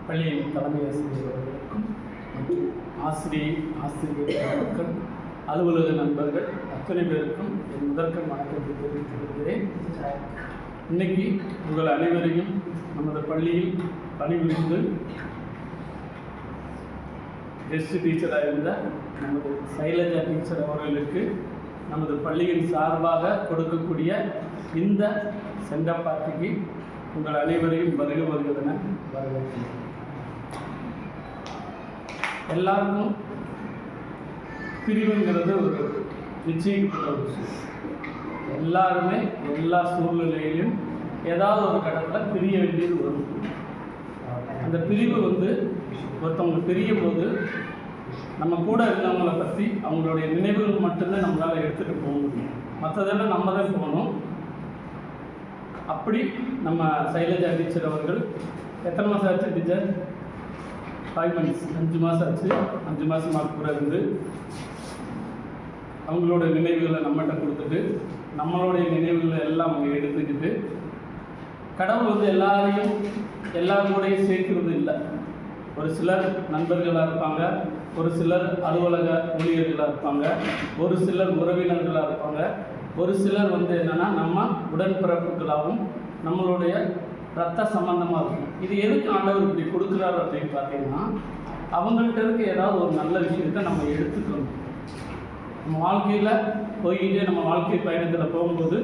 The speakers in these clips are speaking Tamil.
பள்ளியின் தலைமை ஆசிரியர் அவர்களுக்கும் மற்றும் ஆசிரியர் மக்கள் அலுவலக நண்பர்கள் அத்தனை பேருக்கும் என் முதற்கண் வணக்கத்தை தெரிவித்துக் கொள்கிறேன். இன்னைக்கு உங்கள் அனைவரையும் நமது பள்ளியில் பணிபுரிந்து கெஸ்ட் டீச்சராக இருந்த நமது சைலஜா டீச்சர் அவர்களுக்கு நமது பள்ளியின் சார்பாக கொடுக்கக்கூடிய இந்த செங்கப்பாட்டிக்கு உங்கள் அனைவரையும் வருகிறதென வரவேற்கிறேன். எல்லாருக்கும் பிரிவுங்கிறது ஒரு நிச்சயிக்கப்பட்ட ஒரு விஷயம். எல்லாருமே எல்லா சூழ்நிலையிலும் ஏதாவது ஒரு கட்டத்தில் பிரிய வேண்டியது வரும். அந்த பிரிவு ஒருத்தவங்க பிரியும் போது நம்ம கூட இருந்தவங்களை பற்றி அவங்களுடைய நினைவுகள் மட்டும்தான் நம்மளால் எடுத்துகிட்டு போக முடியும். மற்றதெல்லாம் நம்ம தான் போகணும். அப்படி நம்ம சைலஜா டீச்சர் அவர்கள் எத்தனை மாதம் ஆச்சு டீச்சர்? 5 months, 5 மாதம் ஆச்சு. 5 மாதமாக கூட இருந்து அவங்களோட நினைவுகளை நம்மகிட்ட கொடுத்துட்டு நம்மளுடைய நினைவுகளை எல்லாம் அவங்க எடுத்துக்கிட்டு கடவுள் எல்லாரும் கூடயும் சேர்க்கிறது இல்லை. ஒரு சிலர் நண்பர்களாக இருப்பாங்க, ஒரு சிலர் அலுவலக ஊழியர்களாக இருப்பாங்க, ஒரு சிலர் உறவினர்களாக இருப்பாங்க, ஒரு சிலர் என்னென்னா நம்ம உடன்பிறப்புகளாகவும் நம்மளுடைய ரத்த சம்பந்தமாக இருக்கும். இது எதுக்கு ஆண்டவர் இப்படி கொடுக்குறாரு அப்படின்னு பார்த்தீங்கன்னா, அவங்கள்ட்ட இருக்க ஏதாவது ஒரு நல்ல விஷயத்தை நம்ம எடுத்துக்கணும். நம்ம வாழ்க்கையில் போய்கிட்டே நம்ம வாழ்க்கை பயணத்தில் போகும்போது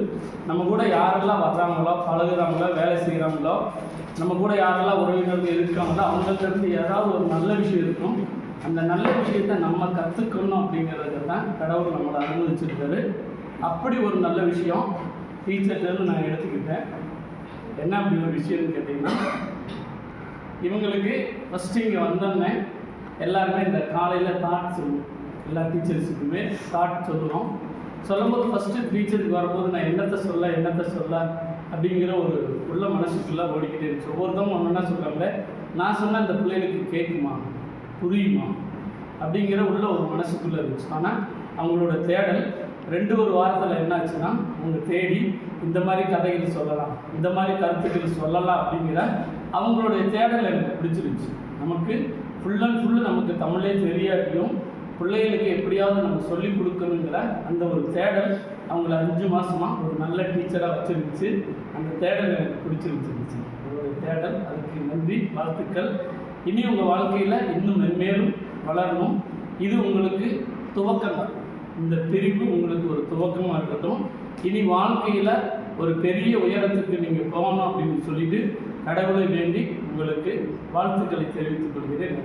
நம்ம கூட யாரெல்லாம் வர்றாங்களோ, பழகுறாங்களோ, வேலை செய்கிறாங்களோ, நம்ம கூட யாரெல்லாம் உறவினர்கள் இருக்காங்களோ அவங்கள்ட்ட இருந்து ஏதாவது ஒரு நல்ல விஷயம் இருக்கும். அந்த நல்ல விஷயத்தை நம்ம கற்றுக்கணும் அப்படிங்கிறது தான் கடவுள் நம்மளை அனுமதிச்சிருக்காரு. அப்படி ஒரு நல்ல விஷயம் டீச்சர்லேருந்து நான் எடுத்துக்கிட்டேன். என்ன அப்படி ஒரு விஷயம்னு கேட்டிங்கன்னா, இவங்களுக்கு ஃபஸ்ட்டு இங்கே வந்தோன்னே எல்லாருமே இந்த காலையில் தாட் சொல்லுவோம். எல்லா டீச்சர்ஸுக்குமே தாட் சொல்லுவோம். சொல்லும்போது ஃபஸ்ட்டு டீச்சருக்கு வரும்போது நான் என்னத்தை சொல்ல அப்படிங்கிற ஒரு உள்ள மனசுக்குள்ளே ஓடிக்கிட்டே இருந்துச்சு. ஒவ்வொருத்தவங்க ஒன்றுன்னா சொல்கிறாங்க, நான் சொன்னால் இந்த பிள்ளைகளுக்கு கேட்குமா, புரியுமா அப்படிங்கிற உள்ள ஒரு மனசுக்குள்ளே இருந்துச்சு. ஆனால் அவங்களோட தேடல் 2 வாரத்தில் என்னாச்சுன்னா, அவங்க தேடி இந்த மாதிரி கதைகள் சொல்லலாம், இந்த மாதிரி கருத்துக்கள் சொல்லலாம் அப்படிங்கிற அவங்களுடைய தேடல் எனக்கு பிடிச்சிருந்துச்சு. நமக்கு ஃபுல் அண்ட் ஃபுல்லு நமக்கு தமிழே தெரியாட்டியும் பிள்ளைகளுக்கு எப்படியாவது நம்ம சொல்லிக் கொடுக்கணுங்கிற அந்த ஒரு தேடல் அவங்கள 5 மாதமாக ஒரு நல்ல டீச்சராக வச்சுருந்துச்சு. அந்த தேடல் எனக்கு பிடிச்சிருந்துச்சு. உங்களுடைய தேடல், அதுக்கு நன்றி, வாழ்த்துக்கள். இனி உங்கள் வாழ்க்கையில் இன்னும் மென்மேலும் வளரணும். இது உங்களுக்கு துவக்கம் தான். இந்த பிரிவு உங்களுக்கு ஒரு துவக்கமாக இருக்கட்டும். இனி வாழ்க்கையில் ஒரு பெரிய உயரத்துக்கு நீங்கள் போகணும் அப்படின்னு சொல்லிட்டு கடவுளை வேண்டி உங்களுக்கு வாழ்த்துக்களை தெரிவித்துக் கொள்கிறேன்.